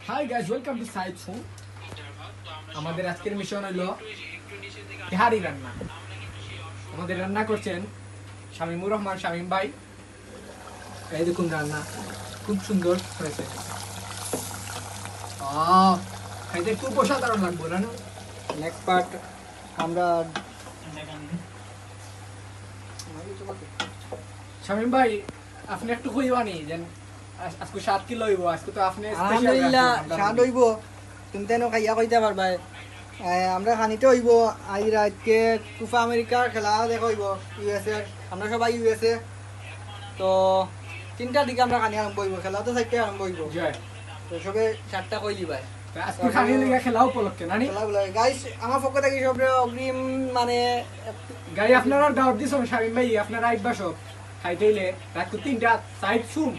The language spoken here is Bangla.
Hi guys, welcome to side food. আমাদের আজকের মিশন হলো তেহারি রান্না। আমাদের রান্না করছেন শামীমুর রহমান শামীম ভাই। এই দেখুন রান্না খুব সুন্দর হয়েছে। খাইতে খুব অসাধারণ লাগবে না? নেক্সট পার্ট আমরা শামীম ভাই আপনি একটু কইবানি যেন আজকে 7 কিলো হইব। আজকে তো আপনি আলহামদুলিল্লাহ স্বাদ হইব, তুমি তেন খাইয়া কইতে পারবা। আমরা খানিতে হইব আই রাতকে কুফা আমেরিকার খেলা দেখা হইব ইউএসএ। আমরা সবাই ইউএসএ, তো 3টার দিকে আমরা খানি আরম্ভ হইব। খেলা তো 4টায় আরম্ভ হইব, তো সবে 4টা কই দিবাই। আজকে খানি লিগা খেলা উপলক্ষে নানি গাইস আমার পক্ষ থেকে সব অগ্রিম মানে গাই আপনারা দাওয়াত দিছেন শামীম ভাই। আপনারা আইবা সব খাইতেইলে রাত 3টা সাইড শুন।